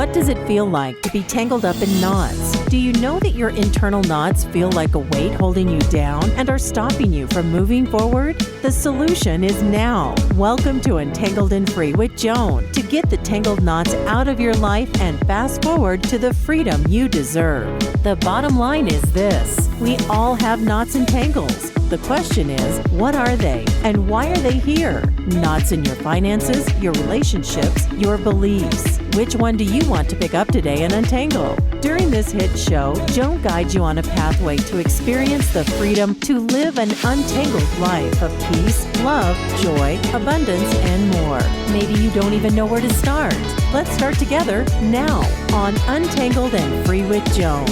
What does it feel like to be tangled up in knots? Do you know that your internal knots feel like a weight holding you down and are stopping you from moving forward? The solution is now. Welcome to Untangled and Free with Joan, to get the tangled knots out of your life and fast forward to the freedom you deserve. The bottom line is this: we all have knots and tangles. The question is, what are they and why are they here? Knots in your finances, your relationships, your beliefs. Which one do you want to pick up today and untangle? During this hit show, Joan guides you on a pathway to experience the freedom to live an untangled life of peace, love, joy, abundance, and more. Maybe you don't even know where to start. Let's start together now on Untangled and Free with Joan.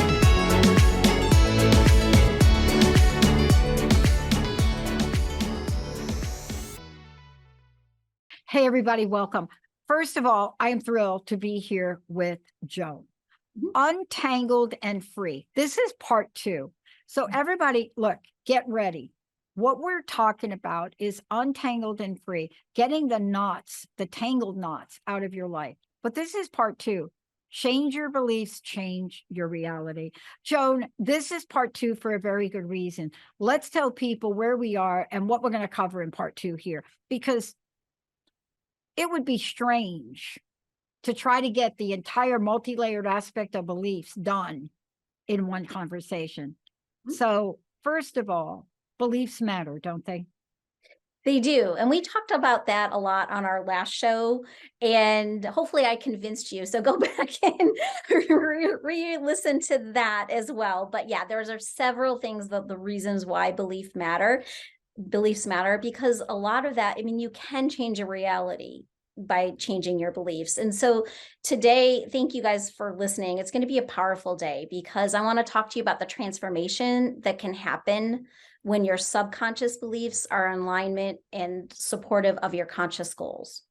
Hey, everybody, welcome. First of all, I am thrilled to be here with Joan. Untangled and Free. This is part 2. So everybody, look, get ready. What we're talking about is untangled and free, getting the knots, the tangled knots out of your life. But this is part 2. Change your beliefs, change your reality. Joan, this is part 2 for a very good reason. Let's tell people where we are and what we're going to cover in part 2 here, because it would be strange to try to get the entire multi-layered aspect of beliefs done in one conversation. So first of all, beliefs matter, don't they? They do. And we talked about that a lot on our last show, and hopefully I convinced you. So go back and re-listen to that as well. But yeah, there are several things, that the reasons why beliefs matter, because a lot of that, I mean, you can change a reality by changing your beliefs. And so today, thank you guys for listening. It's going to be a powerful day because I want to talk to you about the transformation that can happen when your subconscious beliefs are in alignment and supportive of your conscious goals.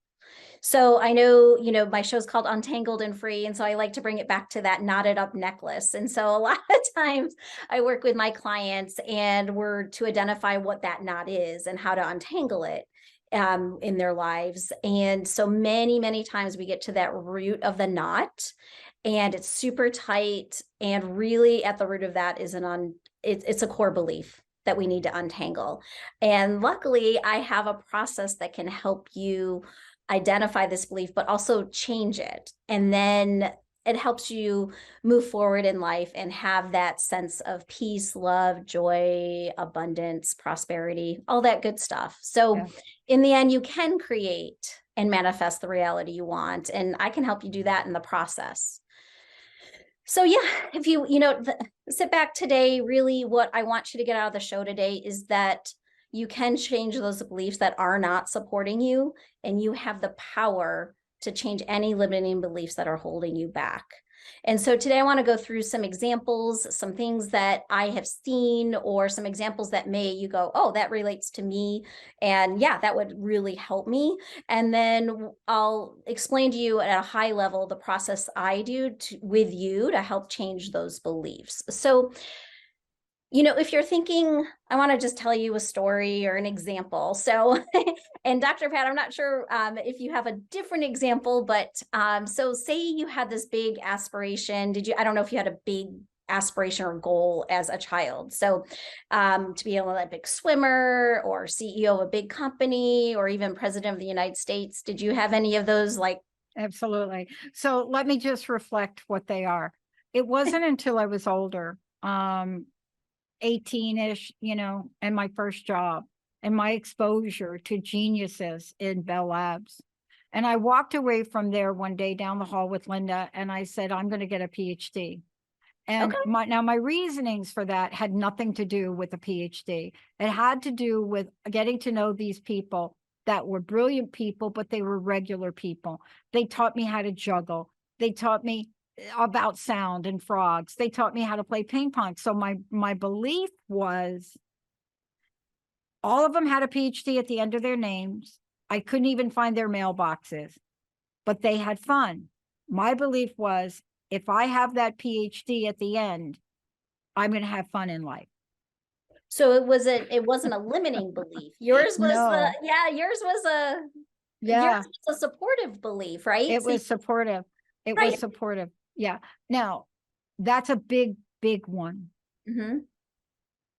So I know, my show's called Untangled and Free. And so I like to bring it back to that knotted up necklace. And so a lot of times I work with my clients and we're to identify what that knot is and how to untangle it in their lives. And so many times we get to that root of the knot and it's super tight. And really at the root of that is it's a core belief that we need to untangle. And luckily I have a process that can help you identify this belief, but also change it. And then it helps you move forward in life and have that sense of peace, love, joy, abundance, prosperity, all that good stuff. So in the end, you can create and manifest the reality you want. And I can help you do that in the process. So yeah, if you sit back today, really what I want you to get out of the show today is that you can change those beliefs that are not supporting you, and you have the power to change any limiting beliefs that are holding you back. And so today I want to go through some examples, some things that I have seen, or some examples that you go, oh, that relates to me. And yeah, that would really help me. And then I'll explain to you at a high level the process I do with you to help change those beliefs. So if you're thinking, I want to just tell you a story or an example. So, and Dr. Pat, I'm not sure if you have a different example, but so say you had this big aspiration. I don't know if you had a big aspiration or goal as a child. So to be an Olympic swimmer or CEO of a big company or even president of the United States. Did you have any of those? Absolutely. So let me just reflect what they are. It wasn't until I was older, 18-ish, and my first job and my exposure to geniuses in Bell Labs. And I walked away from there one day down the hall with Linda and I said, I'm going to get a PhD. And my reasonings for that had nothing to do with a PhD. It had to do with getting to know these people that were brilliant people, but they were regular people. They taught me how to juggle. They taught me about sound and frogs. They taught me how to play ping pong. So my belief was all of them had a PhD at the end of their names. I couldn't even find their mailboxes, but they had fun. My belief was if I have that PhD at the end, I'm going to have fun in life. So it wasn't a limiting belief. Yours was yours was a supportive belief, right? It was supportive. It Right. was supportive. Yeah. Now, that's a big, big one. Mm-hmm.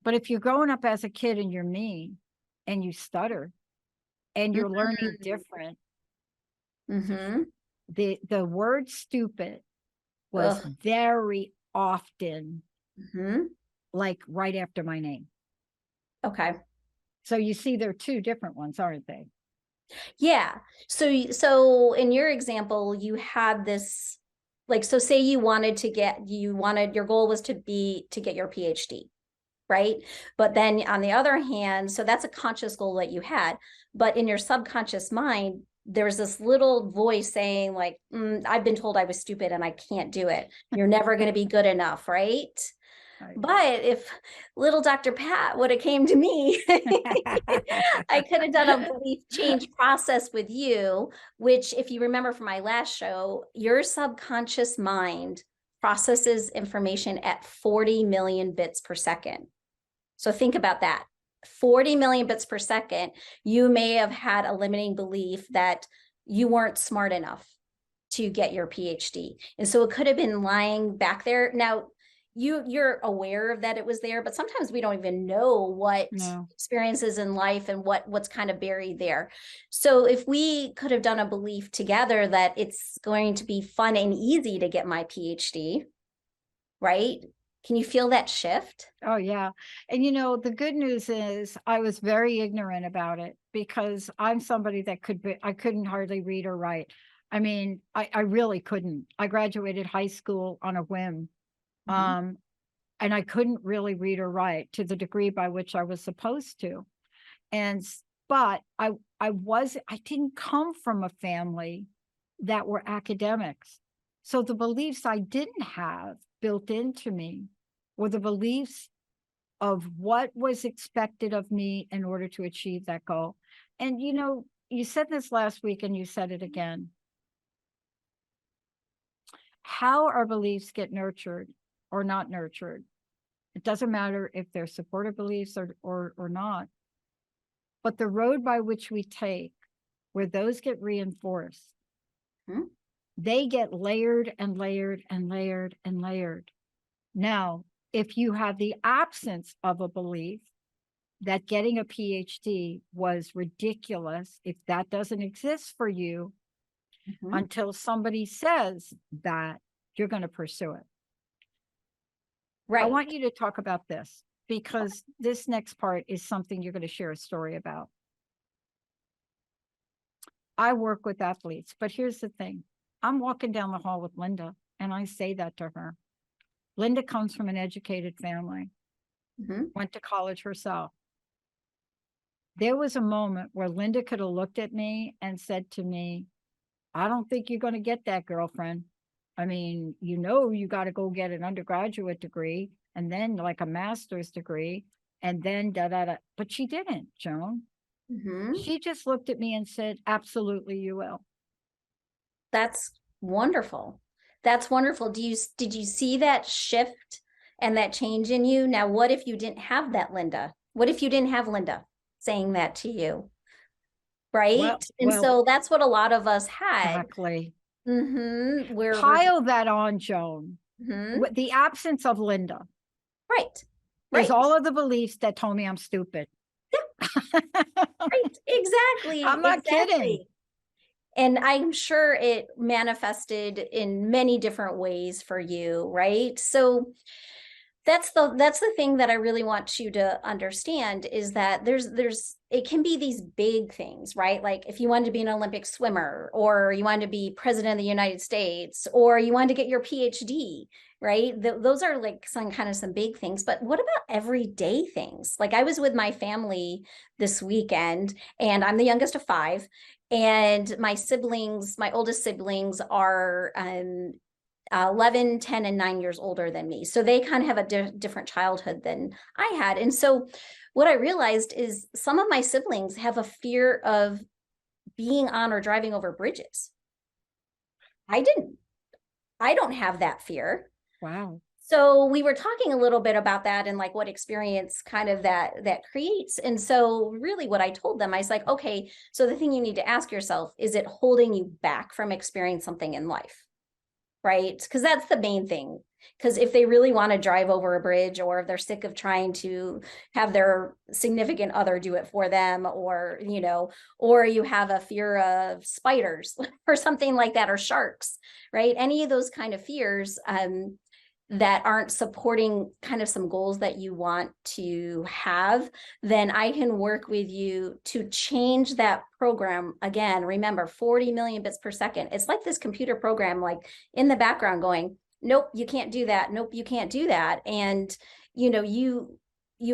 But if you're growing up as a kid and you're mean and you stutter and you're learning different, Mm-hmm. the word stupid was Ugh. very often Mm-hmm. like right after my name. Okay. So you see, they're two different ones, aren't they? Yeah. So in your example, you had this, like, so say you wanted, your goal was to get your PhD, right? But then on the other hand, so that's a conscious goal that you had, but in your subconscious mind, there's this little voice saying like, I've been told I was stupid and I can't do it. You're never going to be good enough, right? Right. But if little Dr. Pat would have came to me, I could have done a belief change process with you, which if you remember from my last show, your subconscious mind processes information at 40 million bits per second. So think about that. 40 million bits per second, you may have had a limiting belief that you weren't smart enough to get your PhD. And so it could have been lying back there. Now, you're aware of that it was there, but sometimes we don't even know what experiences in life and what's kind of buried there. So if we could have done a belief together that it's going to be fun and easy to get my PhD, right? Can you feel that shift? Oh, yeah. And the good news is I was very ignorant about it because I'm somebody that I couldn't hardly read or write. I mean, I really couldn't. I graduated high school on a whim. Mm-hmm. And I couldn't really read or write to the degree by which I was supposed to. But I didn't come from a family that were academics. So the beliefs I didn't have built into me were the beliefs of what was expected of me in order to achieve that goal. And you said this last week and you said it again. How our beliefs get nurtured or not nurtured. It doesn't matter if they're supportive beliefs or not. But the road by which we take, where those get reinforced, they get layered and layered and layered and layered. Now, if you have the absence of a belief that getting a PhD was ridiculous, if that doesn't exist for you until somebody says that, you're going to pursue it. Right. I want you to talk about this because this next part is something you're going to share a story about. I work with athletes, but here's the thing. I'm walking down the hall with Linda and I say that to her. Linda comes from an educated family, went to college herself. There was a moment where Linda could have looked at me and said to me, I don't think you're going to get that, girlfriend. I mean, you got to go get an undergraduate degree and then like a master's degree and then da-da-da. But she didn't, Joan. She just looked at me and said, absolutely, you will. That's wonderful. That's wonderful. Did you see that shift and that change in you? Now, what if you didn't have that, Linda? What if you didn't have Linda saying that to you? Right. So that's what a lot of us had. Exactly. Pile that on, Joan. The absence of Linda. Right. Is all of the beliefs that told me I'm stupid. Right. Exactly. I'm not kidding. And I'm sure it manifested in many different ways for you, right? So that's the thing that I really want you to understand is that it can be these big things, right? Like if you wanted to be an Olympic swimmer, or you wanted to be president of the United States, or you wanted to get your PhD, right? Those are like some big things. But what about everyday things? Like I was with my family this weekend, and I'm the youngest of 5. And my oldest siblings are 11, 10, and 9 years older than me. So they kind of have a different childhood than I had. And so what I realized is some of my siblings have a fear of being on or driving over bridges. I don't have that fear. Wow. So we were talking a little bit about that and like what experience kind of that creates. And so really what I told them, I was like, okay, so the thing you need to ask yourself, is it holding you back from experiencing something in life? right? Because that's the main thing. Because if they really want to drive over a bridge, or if they're sick of trying to have their significant other do it for them, or, you know, or you have a fear of spiders or something like that, or sharks, right? Any of those kind of fears that aren't supporting kind of some goals that you want to have, then I can work with you to change that program. Again, remember, 40 million bits per second. It's like this computer program, like in the background going, nope, you can't do that. Nope, you can't do that. And, you know, you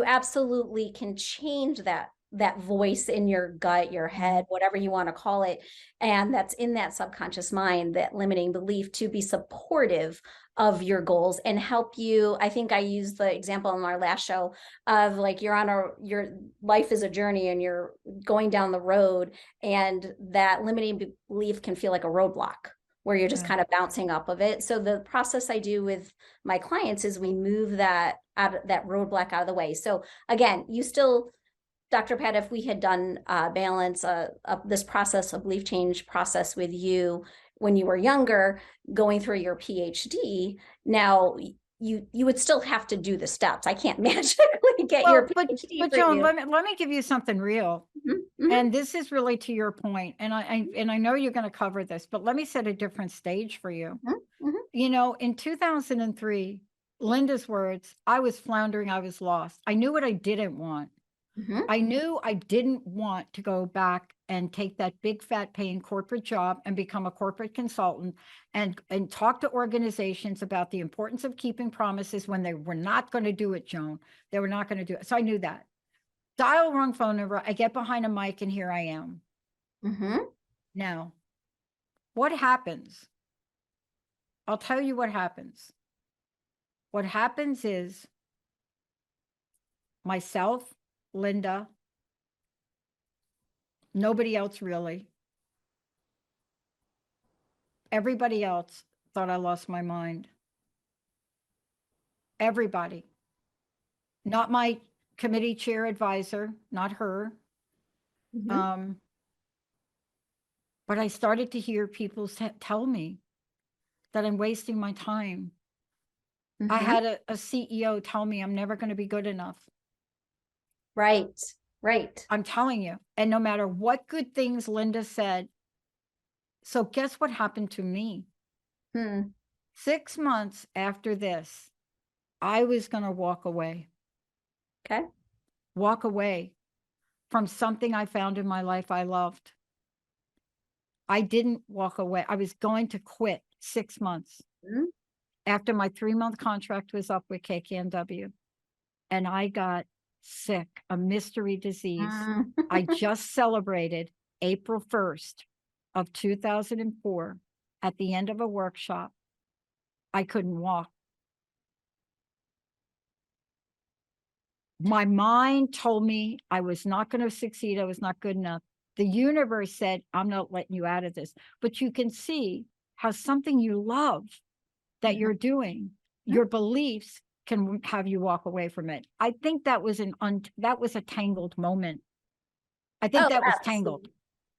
absolutely can change that voice in your gut, your head, whatever you want to call it. And that's in that subconscious mind, that limiting belief, to be supportive of your goals and help you. I think I used the example in our last show of like, your life is a journey and you're going down the road, and that limiting belief can feel like a roadblock where you're just kind of bouncing up of it. So the process I do with my clients is we move that roadblock out of the way. So again, you still, Dr. Pat, if we had done balance this process, a belief change process with you when you were younger, going through your PhD, now you would still have to do the steps. I can't magically get your PhD but for Joan, you. let me give you something real. And this is really to your point, and I know you're going to cover this, but let me set a different stage for you. You know, in 2003, Linda's words, I was floundering, I was lost. I knew what I didn't want. I knew I didn't want to go back and take that big fat paying corporate job and become a corporate consultant and talk to organizations about the importance of keeping promises when they were not going to do it, Joan. They were not going to do it. So I knew that. Dial wrong phone number. I get behind a mic and here I am. Now, what happens? I'll tell you what happens. What happens is myself, Linda, nobody else really. Everybody else thought I lost my mind. Everybody. Not my committee chair advisor, not her. But I started to hear people tell me that I'm wasting my time. I had a CEO tell me I'm never going to be good enough. Right. I'm telling you. And no matter what good things Linda said. So guess what happened to me? 6 months after this, I was going to walk away. Okay. Walk away from something I found in my life I loved. I didn't walk away. I was going to quit 6 months after my 3-month contract was up with KKNW. And I got sick, a mystery disease. I just celebrated April 1st of 2004 at the end of a workshop. I couldn't walk. My mind told me I was not going to succeed. I was not good enough. The universe said, I'm not letting you out of this. But you can see how something you love that you're doing, your beliefs can have you walk away from it. I think that was a tangled moment. I think that was tangled.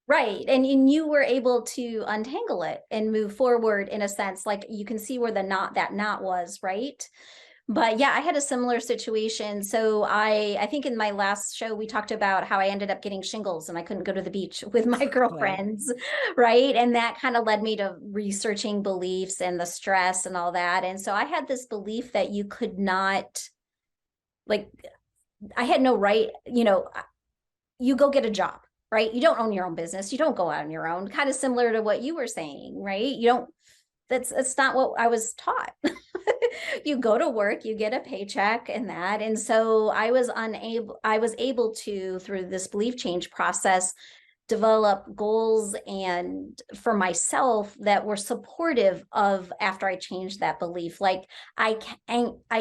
Right. And you were able to untangle it and move forward in a sense, like you can see where that knot was, right? But yeah, I had a similar situation. So I think in my last show, we talked about how I ended up getting shingles and I couldn't go to the beach with my girlfriends, right? And that kind of led me to researching beliefs and the stress and all that. And so I had this belief that you could not, like, I had no right, you know, you go get a job, right? You don't own your own business. You don't go out on your own, kind of similar to what you were saying, right? You don't, that's not what I was taught. You go to work, you get a paycheck and that. And so I was able to, through this belief change process, develop goals and for myself that were supportive of after I changed that belief. Like I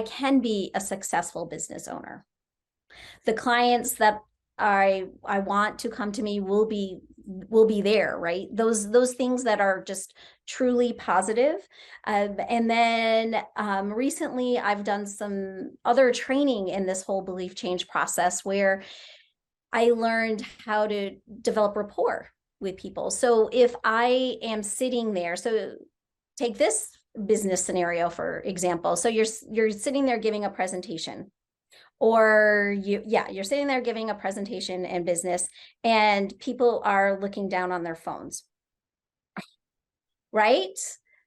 can be a successful business owner. The clients that I want to come to me will be there, right? Those things that are just truly positive. And then recently I've done some other training in this whole belief change process where I learned how to develop rapport with people. So if I am sitting there, so take this business scenario, for example. So you're sitting there giving a presentation, or you're sitting there giving a presentation in business, and people are looking down on their phones, right?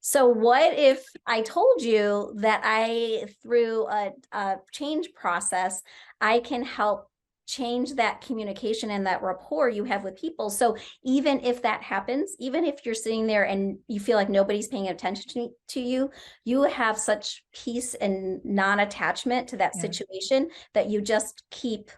So what if I told you that through a change process, I can help change that communication and that rapport you have with people. So even if that happens, even if you're sitting there and you feel like nobody's paying attention to you, you have such peace and non-attachment to that situation that you just keep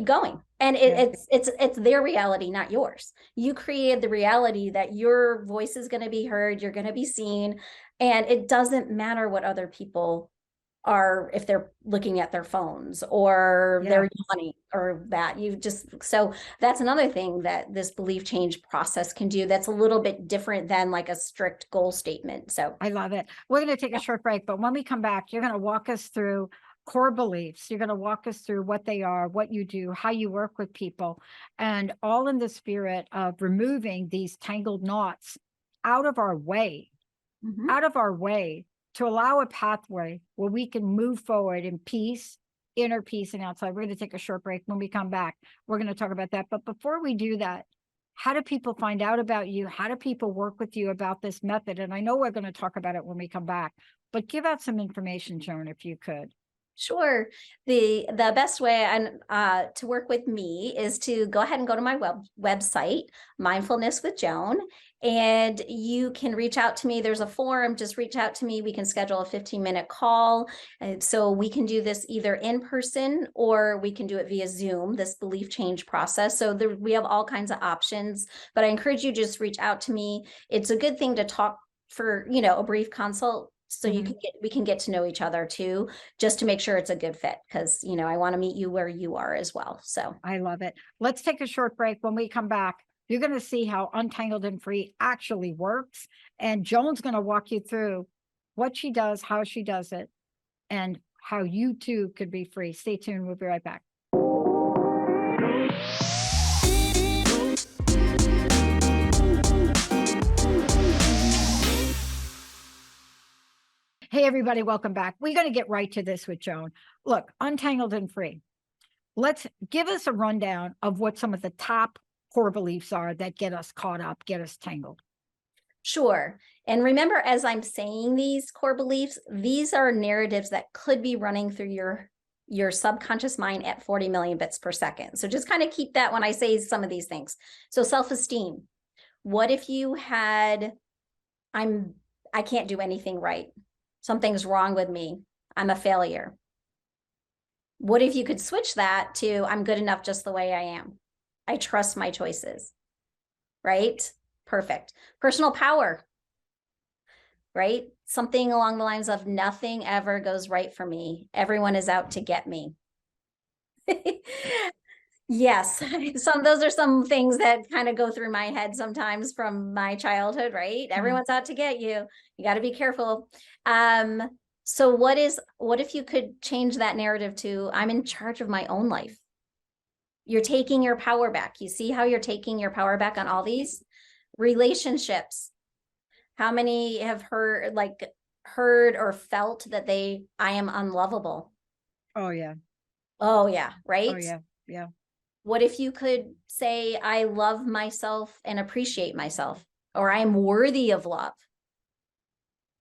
going. And it's their reality, not yours. You created the reality that your voice is going to be heard, you're going to be seen, and it doesn't matter what other people are, if they're looking at their phones or they're yawning or that. So that's another thing that this belief change process can do that's a little bit different than like a strict goal statement. So I love it. We're going to take a short break, but when we come back, you're going to walk us through core beliefs. You're going to walk us through what they are, what you do, how you work with people, and all in the spirit of removing these tangled knots out of our way, to allow a pathway where we can move forward in peace, inner peace and outside. We're going to take a short break. When we come back, we're going to talk about that. But before we do that, how do people find out about you? How do people work with you about this method? And I know we're going to talk about it when we come back, but give out some information, Joan, if you could. Sure. The best way to work with me is to go ahead and go to my website, Mindfulness with Joan, and you can reach out to me. There's a form, just reach out to me. We can schedule a 15-minute call. And so we can do this either in person or we can do it via Zoom, this belief change process. So we have all kinds of options, but I encourage you to just reach out to me. It's a good thing to talk for, a brief consult. So we can get to know each other too, just to make sure it's a good fit. Cause I want to meet you where you are as well. So I love it. Let's take a short break. When we come back, you're going to see how Untangled and Free actually works. And Joan's going to walk you through what she does, how she does it, and how you too could be free. Stay tuned. We'll be right back. Hey, everybody, welcome back. We're going to get right to this with Joan. Look, Untangled and Free. Let's give us a rundown of what some of the top core beliefs are that get us caught up, get us tangled. Sure. And remember, as I'm saying these core beliefs, these are narratives that could be running through your subconscious mind at 40 million bits per second. So just kind of keep that when I say some of these things. So self-esteem. What if you had, I can't do anything right. Something's wrong with me. I'm a failure. What if you could switch that to I'm good enough just the way I am? I trust my choices, right? Perfect. Personal power, right? Something along the lines of nothing ever goes right for me. Everyone is out to get me. Yes, those are some things that kind of go through my head sometimes from my childhood, right? Everyone's out to get you. You got to be careful. So what if you could change that narrative to I'm in charge of my own life? You're taking your power back. You see how you're taking your power back on all these relationships? How many have heard or felt that I am unlovable? Oh, yeah. Oh, yeah. Right. Oh, yeah. Yeah. What if you could say, I love myself and appreciate myself, or I'm worthy of love,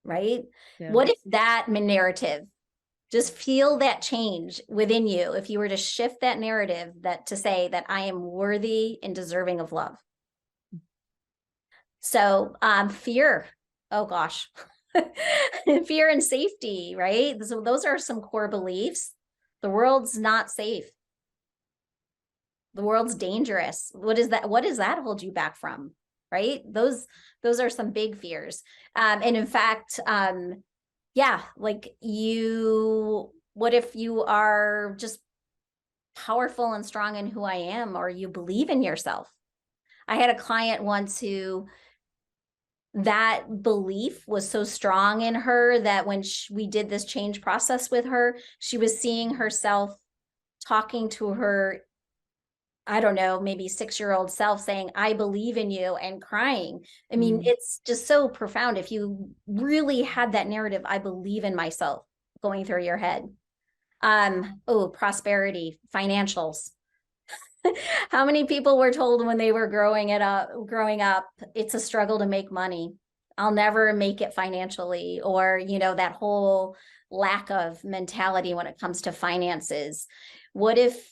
right? Yeah. What if that narrative, just feel that change within you, if you were to shift that narrative to say that I am worthy and deserving of love. So fear, oh gosh, fear and safety, right? So those are some core beliefs. The world's not safe. The world's dangerous. What does that hold you back from? Right? Those are some big fears. And in fact, what if you are just powerful and strong in who I am, or you believe in yourself? I had a client once who that belief was so strong in her that when we did this change process with her, she was seeing herself talking to her I don't know, maybe 6-year-old self saying, I believe in you, and crying. I mean, it's just so profound. If you really had that narrative, I believe in myself, going through your head. Oh, prosperity, financials. How many people were told when they were growing up, it's a struggle to make money. I'll never make it financially, or, that whole lack of mentality when it comes to finances. What if,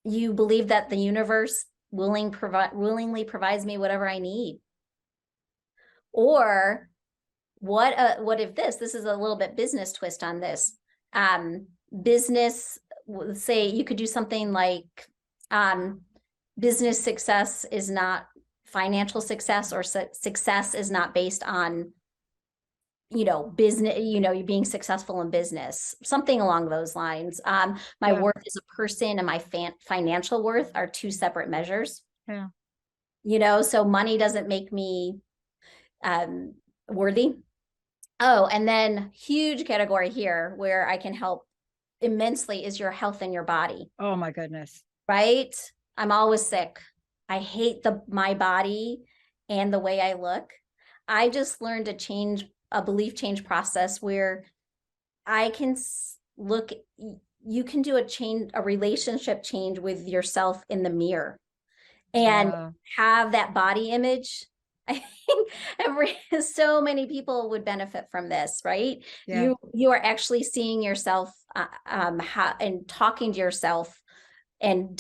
you believe that the universe willingly provides me whatever I need? Or what if this is a little bit business twist on this. Business, say you could do something like, business success is not financial success, or success is not based on, business, you being successful in business, something along those lines. My worth as a person and my financial worth are two separate measures. Yeah. So money doesn't make me worthy. Oh, and then huge category here where I can help immensely is your health in your body. Oh my goodness. Right? I'm always sick. I hate my body and the way I look. I just learned a belief change process where I can look, you can do a relationship change with yourself in the mirror and have that body image. I think so many people would benefit from this, right? Yeah. You are actually seeing yourself and talking to yourself and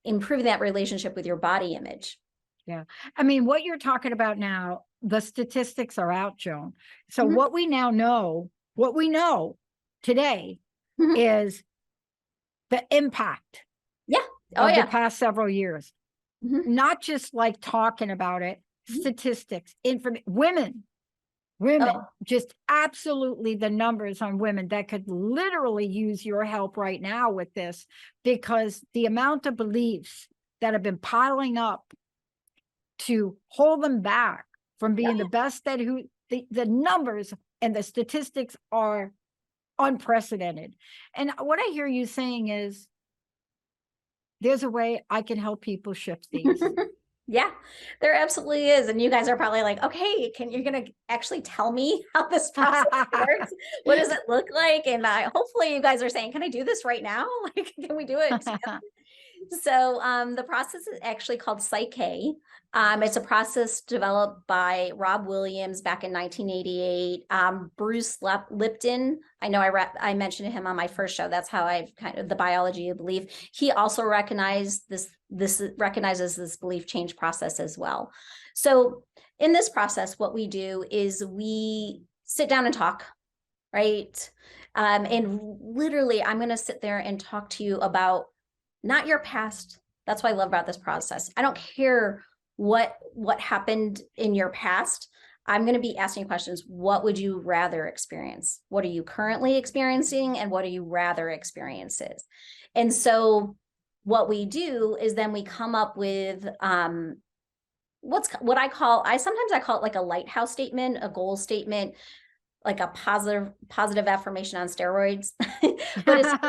improving that relationship with your body image. Yeah. I mean, what you're talking about now, the statistics are out, Joan. So what we know today is the impact of the past several years. Not just like talking about it, statistics, women, just absolutely the numbers on women that could literally use your help right now with this, because the amount of beliefs that have been piling up to hold them back from being the best the numbers and the statistics are unprecedented. And what I hear you saying is, there's a way I can help people shift these. Yeah, there absolutely is. And you guys are probably like, okay, you're going to actually tell me how this process works? What does it look like? And hopefully you guys are saying, can I do this right now? Like, can we do it? So the process is actually called Psyche. It's a process developed by Rob Williams back in 1988. Bruce Lipton, I know I mentioned him on my first show. That's how I've the biology of belief. He also recognizes this belief change process as well. So in this process, what we do is we sit down and talk, right? And literally, I'm going to sit there and talk to you about not your past. That's what I love about this process. I don't care what happened in your past. I'm going to be asking questions. What would you rather experience? What are you currently experiencing? And what are you rather experiences? And so what we do is then we come up with what I call it like a lighthouse statement, a goal statement, like a positive affirmation on steroids. But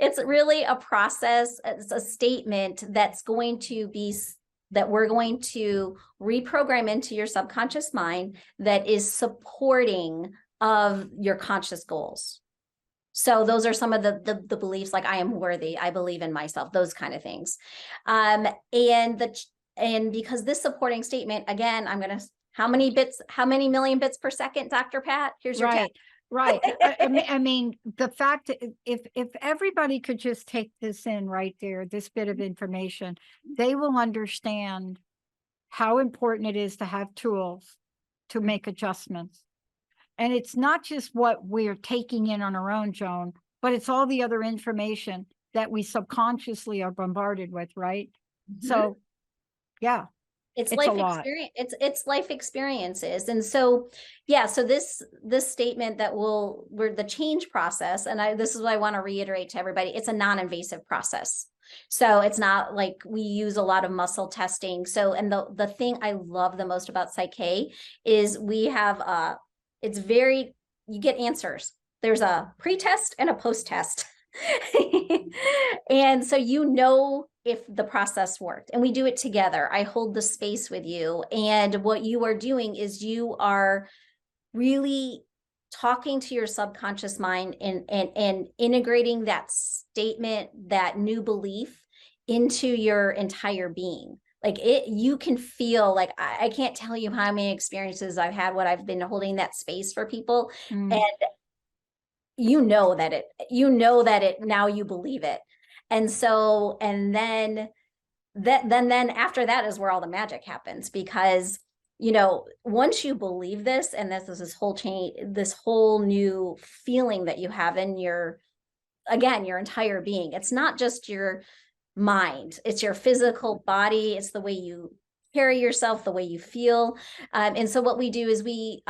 it's really a process. It's a statement that we're going to reprogram into your subconscious mind that is supporting of your conscious goals. So those are some of the beliefs, like I am worthy, I believe in myself, those kind of things. And because this supporting statement, again, how many million bits per second, Dr. Pat? Here's your tip. Right. I mean, the fact that if everybody could just take this in right there, this bit of information, they will understand how important it is to have tools to make adjustments. And it's not just what we're taking in on our own, Joan, but it's all the other information that we subconsciously are bombarded with, right? So, yeah. It's life experience. It's life experiences. And so, yeah, so this statement that we're the change process, and this is what I want to reiterate to everybody, it's a non-invasive process. So it's not like we use a lot of muscle testing. So, and the thing I love the most about Psyche is we have you get answers. There's a pre-test and a post-test. And so, you know, if the process worked, and we do it together, I hold the space with you. And what you are doing is you are really talking to your subconscious mind and integrating that statement, that new belief into your entire being. Like it, you can feel like, I can't tell you how many experiences I've had when I've been holding that space for people. And you know that it, now you believe it. And so, and then then after that is where all the magic happens, because, you know, once you believe this, and this is this whole change, this whole new feeling that you have in your, again, your entire being. It's not just your mind, it's your physical body, it's the way you carry yourself, the way you feel. And so what we do is we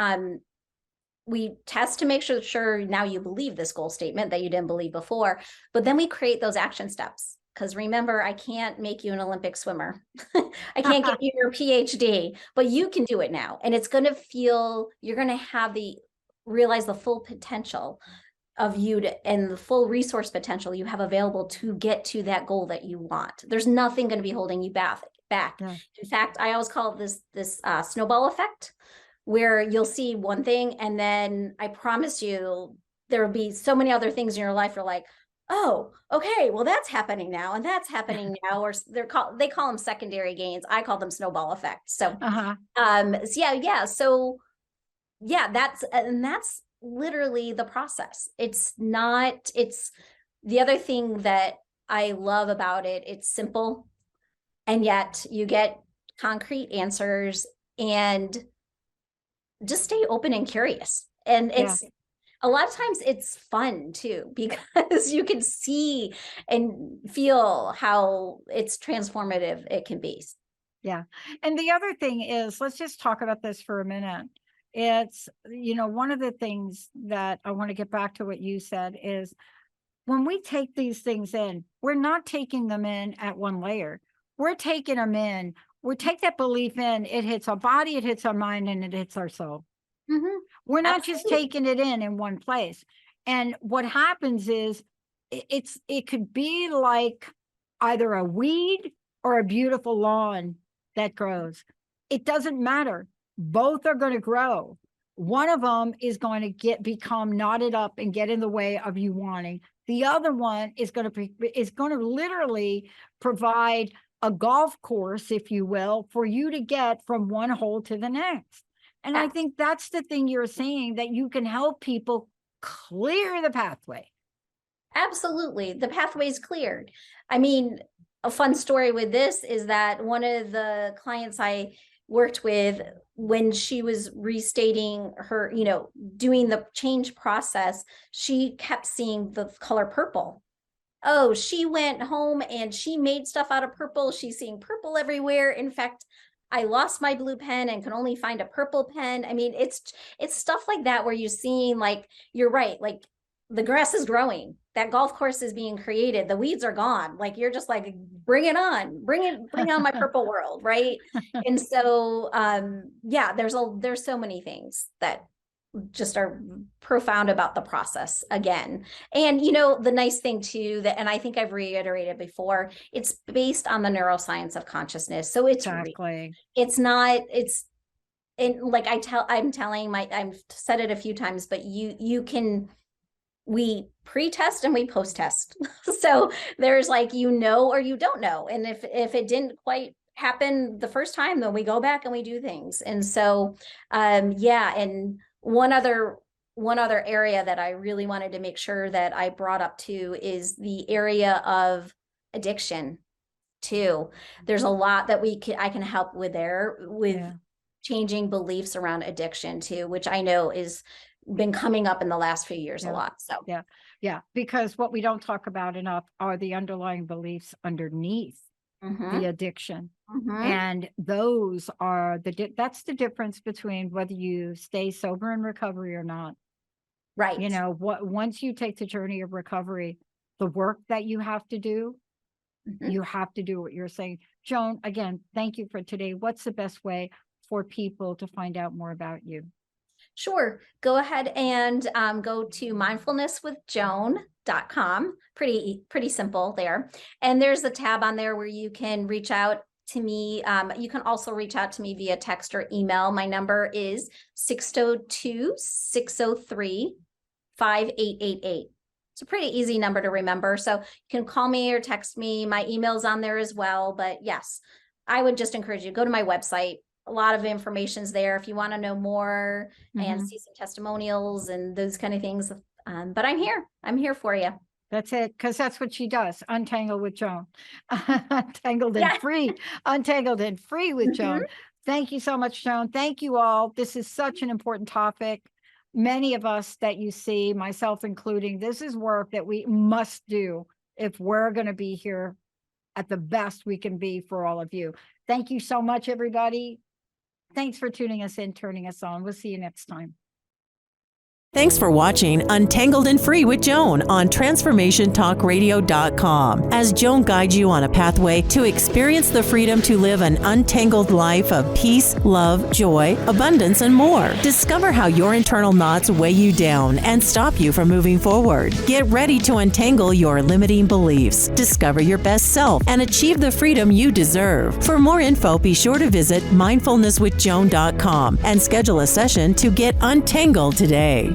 test to make sure now you believe this goal statement that you didn't believe before, but then we create those action steps. Because remember, I can't make you an Olympic swimmer. I can't get you your PhD, but you can do it now. And it's going to feel, you're going to realize the full potential of you and the full resource potential you have available to get to that goal that you want. There's nothing going to be holding you back. Yeah. In fact, I always call it this snowball effect, where you'll see one thing, and then I promise you there will be so many other things in your life. You're like, oh, okay, well, that's happening now, and that's happening now, or they call them secondary gains. I call them snowball effect. So, so that's literally the process. It's the other thing that I love about it. It's simple, and yet you get concrete answers, and just stay open and curious. And it's a lot of times it's fun too, because you can see and feel how it's transformative it can be. Yeah. And the other thing is, let's just talk about this for a minute. It's, you know, one of the things that I want to get back to what you said is, when we take these things in, we're not taking them in at one layer. We're taking them in. We take that belief in, it hits our body, it hits our mind, and it hits our soul. We're not just taking it in one place. And what happens is it could be like either a weed or a beautiful lawn that grows. It doesn't matter. Both are going to grow. One of them is going to become knotted up and get in the way of you wanting. The other one is going to literally provide a golf course, if you will, for you to get from one hole to the next. And I think that's the thing you're saying, that you can help people clear the pathway. Absolutely. The pathway is cleared. I mean, a fun story with this is that one of the clients I worked with, when she was restating her, you know, doing the change process, she kept seeing the color purple. Oh, she went home and she made stuff out of purple. She's seeing purple everywhere. In fact, I lost my blue pen and can only find a purple pen. I mean, it's stuff like that, where you're seeing, like, you're right, like the grass is growing, that golf course is being created, the weeds are gone. Like, you're just like, bring it on, bring on my purple world, right? And so, there's so many things that just are profound about the process again. And, you know, the nice thing too, that, and I think I've reiterated before, it's based on the neuroscience of consciousness. So it's and like I've said it a few times, but we pre-test and we post-test. So there's like, you know, or you don't know. And if it didn't quite happen the first time, then we go back and we do things. And so, and one other area that I really wanted to make sure that I brought up too is the area of addiction too. There's a lot that I can help with there, with changing beliefs around addiction too, which I know is been coming up in the last few years a lot. So because what we don't talk about enough are the underlying beliefs underneath the addiction. And those are that's the difference between whether you stay sober in recovery or not. Right. You know, once you take the journey of recovery, the work that you have to do, you have to do what you're saying. Joan, again, thank you for today. What's the best way for people to find out more about you? Sure. Go ahead and go to mindfulnesswithjoan.com. Pretty simple there. And there's a tab on there where you can reach out to me. You can also reach out to me via text or email. My number is 602-603-5888. It's a pretty easy number to remember. So you can call me or text me. My email's on there as well. But yes, I would just encourage you to go to my website. A lot of information's there if you want to know more and see some testimonials and those kind of things. But I'm here for you. That's it, because that's what she does. Untangle with Joan. Untangled and free. Untangled and free with Joan. Thank you so much, Joan. Thank you all. This is such an important topic. Many of us that you see, myself including, this is work that we must do if we're going to be here at the best we can be for all of you. Thank you so much, everybody. Thanks for tuning us in, turning us on. We'll see you next time. Thanks for watching Untangled and Free with Joan on TransformationTalkRadio.com as Joan guides you on a pathway to experience the freedom to live an untangled life of peace, love, joy, abundance, and more. Discover how your internal knots weigh you down and stop you from moving forward. Get ready to untangle your limiting beliefs, discover your best self, and achieve the freedom you deserve. For more info, be sure to visit mindfulnesswithjoan.com and schedule a session to get untangled today.